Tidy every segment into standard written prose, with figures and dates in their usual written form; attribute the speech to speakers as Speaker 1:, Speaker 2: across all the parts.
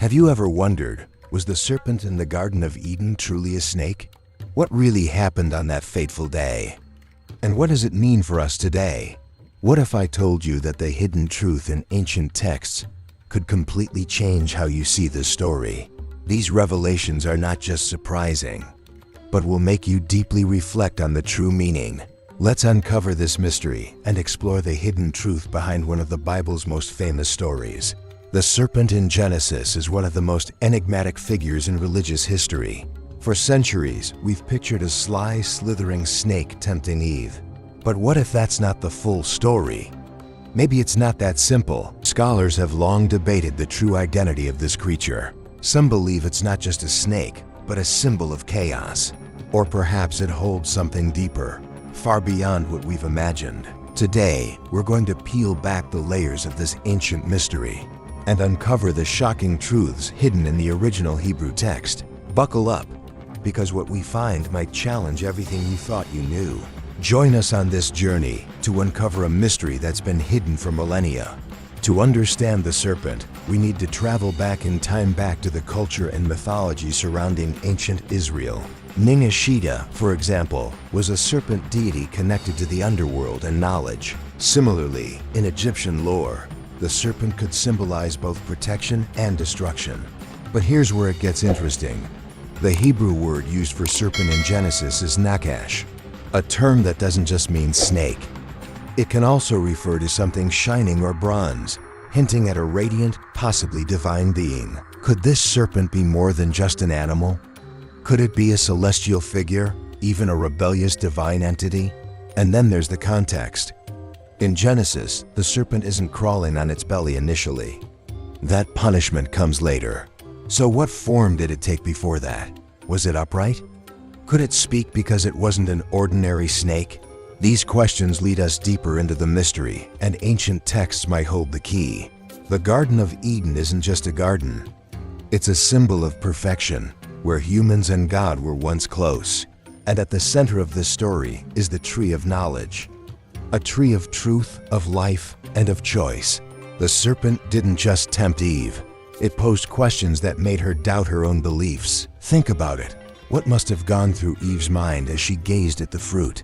Speaker 1: Have you ever wondered, was the serpent in the Garden of Eden truly a snake? What really happened on that fateful day? And what does it mean for us today? What if I told you that the hidden truth in ancient texts could completely change how you see this story? These revelations are not just surprising, but will make you deeply reflect on the true meaning. Let's uncover this mystery and explore the hidden truth behind one of the Bible's most famous stories. The serpent in Genesis is one of the most enigmatic figures in religious history. For centuries, we've pictured a sly, slithering snake tempting Eve. But what if that's not the full story? Maybe it's not that simple. Scholars have long debated the true identity of this creature. Some believe it's not just a snake, but a symbol of chaos. Or perhaps it holds something deeper, far beyond what we've imagined. Today, we're going to peel back the layers of this ancient mystery and uncover the shocking truths hidden in the original Hebrew text. Buckle up, because what we find might challenge everything you thought you knew. Join us on this journey to uncover a mystery that's been hidden for millennia. To understand the serpent, we need to travel back in time, back to the culture and mythology surrounding ancient Israel. Ningishita, for example, was a serpent deity connected to the underworld and knowledge. Similarly, in Egyptian lore, the serpent could symbolize both protection and destruction. But here's where it gets interesting. The Hebrew word used for serpent in Genesis is nakash, a term that doesn't just mean snake. It can also refer to something shining or bronze, hinting at a radiant, possibly divine being. Could this serpent be more than just an animal? Could it be a celestial figure, even a rebellious divine entity? And then there's the context. In Genesis, the serpent isn't crawling on its belly initially. That punishment comes later. So what form did it take before that? Was it upright? Could it speak because it wasn't an ordinary snake? These questions lead us deeper into the mystery, and ancient texts might hold the key. The Garden of Eden isn't just a garden. It's a symbol of perfection, where humans and God were once close. And at the center of this story is the tree of knowledge. A tree of truth, of life, and of choice. The serpent didn't just tempt Eve. It posed questions that made her doubt her own beliefs. Think about it. What must have gone through Eve's mind as she gazed at the fruit?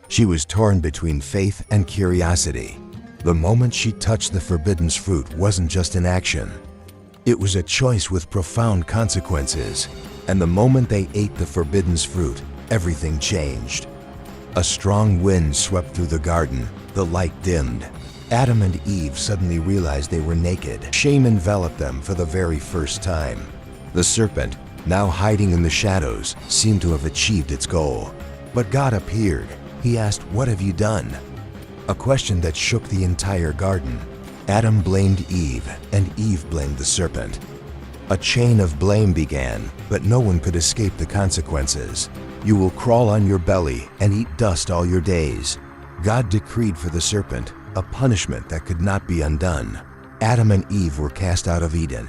Speaker 1: She was torn between faith and curiosity. The moment she touched the forbidden fruit wasn't just an action. It was a choice with profound consequences. And the moment they ate the forbidden fruit, everything changed. A strong wind swept through the garden. The light dimmed. Adam and Eve suddenly realized they were naked. Shame enveloped them for the very first time. The serpent, now hiding in the shadows, seemed to have achieved its goal. But God appeared. He asked, "What have you done?" A question that shook the entire garden. Adam blamed Eve, and Eve blamed the serpent. A chain of blame began, but no one could escape the consequences. You will crawl on your belly and eat dust all your days. God decreed for the serpent a punishment that could not be undone. Adam and Eve were cast out of Eden.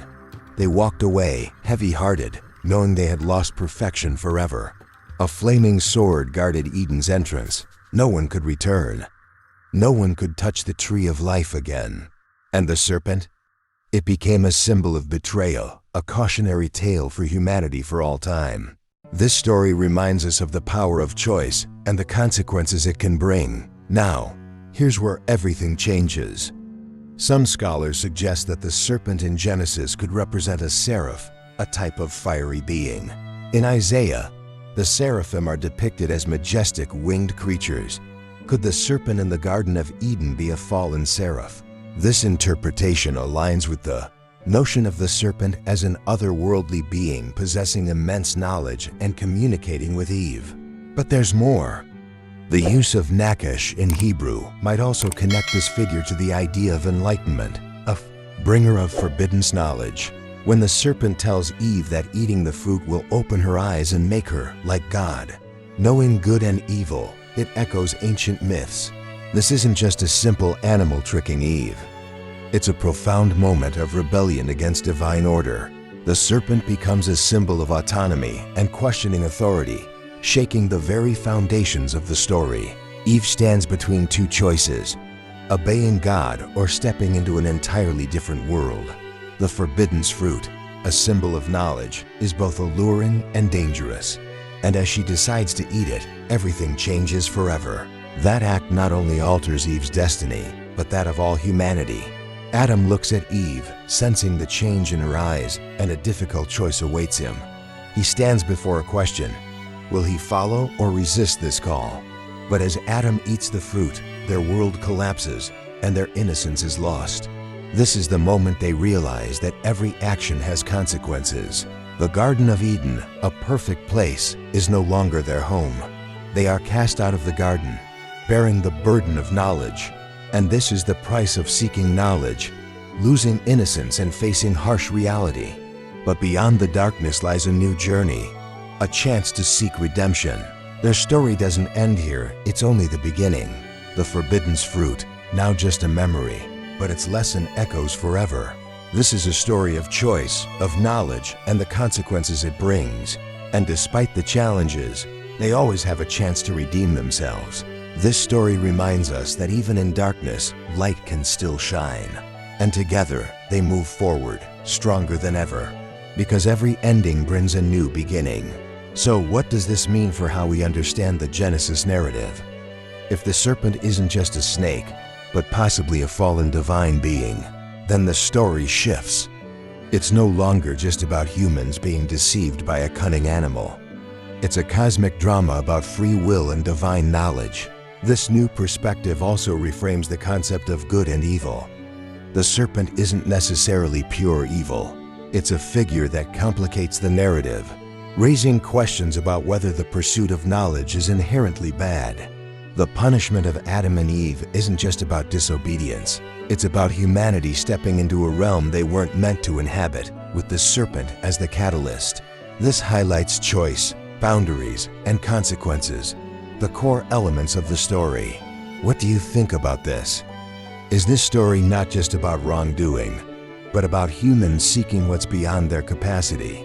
Speaker 1: They walked away, heavy-hearted, knowing they had lost perfection forever. A flaming sword guarded Eden's entrance. No one could return. No one could touch the tree of life again. And the serpent? It became a symbol of betrayal, a cautionary tale for humanity for all time. This story reminds us of the power of choice and the consequences it can bring. Now, here's where everything changes. Some scholars suggest that the serpent in Genesis could represent a seraph, a type of fiery being. In Isaiah, the seraphim are depicted as majestic winged creatures. Could the serpent in the Garden of Eden be a fallen seraph? This interpretation aligns with the notion of the serpent as an otherworldly being possessing immense knowledge and communicating with Eve. But there's more. The use of nakash in Hebrew might also connect this figure to the idea of enlightenment, a bringer of forbidden knowledge. When the serpent tells Eve that eating the fruit will open her eyes and make her like God, knowing good and evil, it echoes ancient myths. This isn't just a simple animal tricking Eve. It's a profound moment of rebellion against divine order. The serpent becomes a symbol of autonomy and questioning authority, shaking the very foundations of the story. Eve stands between two choices, obeying God or stepping into an entirely different world. The forbidden fruit, a symbol of knowledge, is both alluring and dangerous. And as she decides to eat it, everything changes forever. That act not only alters Eve's destiny, but that of all humanity. Adam looks at Eve, sensing the change in her eyes, and a difficult choice awaits him. He stands before a question. Will he follow or resist this call? But as Adam eats the fruit, their world collapses, and their innocence is lost. This is the moment they realize that every action has consequences. The Garden of Eden, a perfect place, is no longer their home. They are cast out of the garden, bearing the burden of knowledge. And this is the price of seeking knowledge, losing innocence and facing harsh reality. But beyond the darkness lies a new journey, a chance to seek redemption. Their story doesn't end here, it's only the beginning. The forbidden fruit, now just a memory, but its lesson echoes forever. This is a story of choice, of knowledge, and the consequences it brings. And despite the challenges, they always have a chance to redeem themselves. This story reminds us that even in darkness, light can still shine. And together, they move forward, stronger than ever. Because every ending brings a new beginning. So what does this mean for how we understand the Genesis narrative? If the serpent isn't just a snake, but possibly a fallen divine being, then the story shifts. It's no longer just about humans being deceived by a cunning animal. It's a cosmic drama about free will and divine knowledge. This new perspective also reframes the concept of good and evil. The serpent isn't necessarily pure evil. It's a figure that complicates the narrative, raising questions about whether the pursuit of knowledge is inherently bad. The punishment of Adam and Eve isn't just about disobedience. It's about humanity stepping into a realm they weren't meant to inhabit, with the serpent as the catalyst. This highlights choice, boundaries, and consequences, the core elements of the story. What do you think about this? Is this story not just about wrongdoing, but about humans seeking what's beyond their capacity?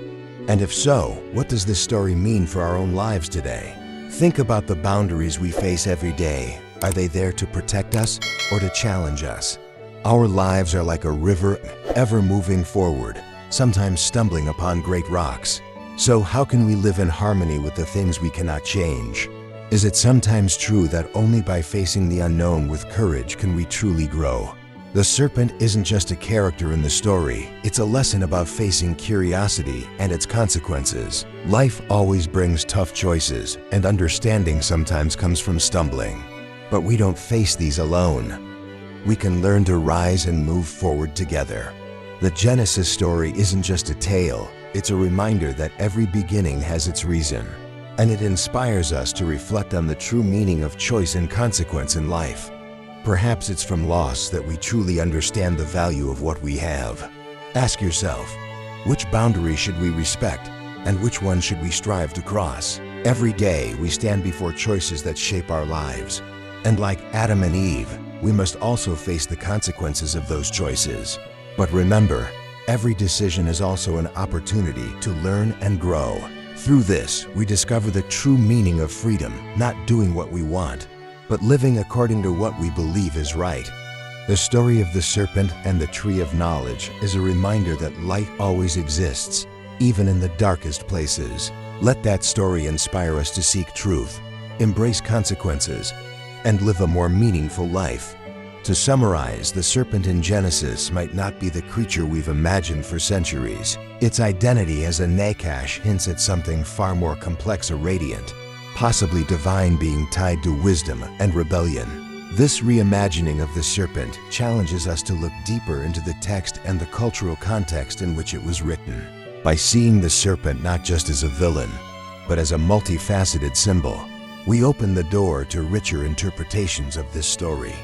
Speaker 1: And if so, what does this story mean for our own lives today? Think about the boundaries we face every day. Are they there to protect us or to challenge us? Our lives are like a river, ever moving forward, sometimes stumbling upon great rocks. So how can we live in harmony with the things we cannot change? Is it sometimes true that only by facing the unknown with courage can we truly grow? The serpent isn't just a character in the story, it's a lesson about facing curiosity and its consequences. Life always brings tough choices, and understanding sometimes comes from stumbling. But we don't face these alone. We can learn to rise and move forward together. The Genesis story isn't just a tale, it's a reminder that every beginning has its reason. And it inspires us to reflect on the true meaning of choice and consequence in life. Perhaps it's from loss that we truly understand the value of what we have. Ask yourself, which boundary should we respect and which one should we strive to cross? Every day we stand before choices that shape our lives. And like Adam and Eve, we must also face the consequences of those choices. But remember, every decision is also an opportunity to learn and grow. Through this, we discover the true meaning of freedom, not doing what we want, but living according to what we believe is right. The story of the serpent and the tree of knowledge is a reminder that light always exists, even in the darkest places. Let that story inspire us to seek truth, embrace consequences, and live a more meaningful life. To summarize, the serpent in Genesis might not be the creature we've imagined for centuries. Its identity as a Nakash hints at something far more complex or radiant, possibly divine, being tied to wisdom and rebellion. This reimagining of the serpent challenges us to look deeper into the text and the cultural context in which it was written. By seeing the serpent not just as a villain, but as a multifaceted symbol, we open the door to richer interpretations of this story.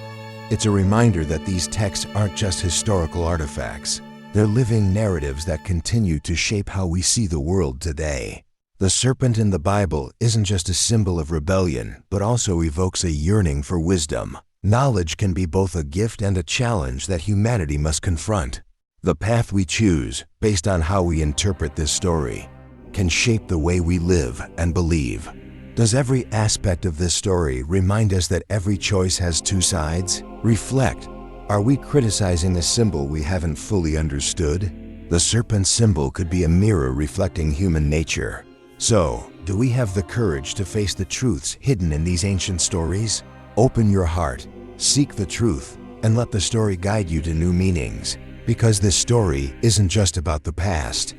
Speaker 1: It's a reminder that these texts aren't just historical artifacts. They're living narratives that continue to shape how we see the world today. The serpent in the Bible isn't just a symbol of rebellion, but also evokes a yearning for wisdom. Knowledge can be both a gift and a challenge that humanity must confront. The path we choose, based on how we interpret this story, can shape the way we live and believe. Does every aspect of this story remind us that every choice has two sides? Reflect. Are we criticizing a symbol we haven't fully understood? The serpent symbol could be a mirror reflecting human nature. So, do we have the courage to face the truths hidden in these ancient stories? Open your heart, seek the truth, and let the story guide you to new meanings. Because this story isn't just about the past,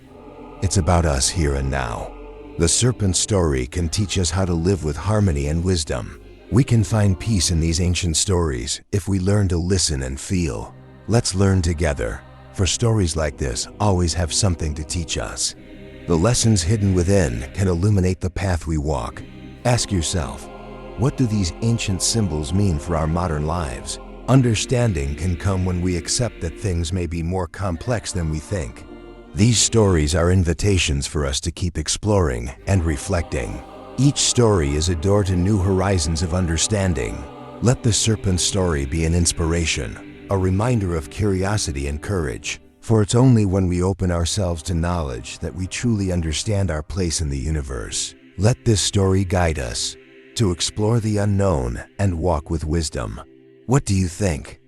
Speaker 1: it's about us here and now. The serpent story can teach us how to live with harmony and wisdom. We can find peace in these ancient stories if we learn to listen and feel. Let's learn together, for stories like this always have something to teach us. The lessons hidden within can illuminate the path we walk. Ask yourself, what do these ancient symbols mean for our modern lives? Understanding can come when we accept that things may be more complex than we think. These stories are invitations for us to keep exploring and reflecting. Each story is a door to new horizons of understanding. Let the serpent story be an inspiration, a reminder of curiosity and courage. For it's only when we open ourselves to knowledge that we truly understand our place in the universe. Let this story guide us to explore the unknown and walk with wisdom. What do you think?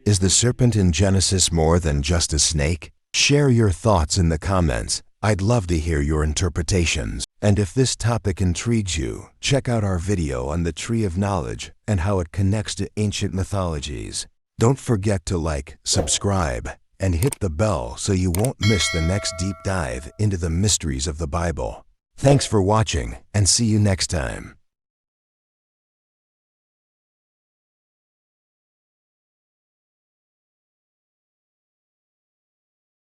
Speaker 1: Is the serpent in Genesis more than just a snake? Share your thoughts in the comments. I'd love to hear your interpretations. And if this topic intrigues you, check out our video on the Tree of Knowledge and how it connects to ancient mythologies. Don't forget to like, subscribe, and hit the bell so you won't miss the next deep dive into the mysteries of the Bible. Thanks for watching, and see you next time.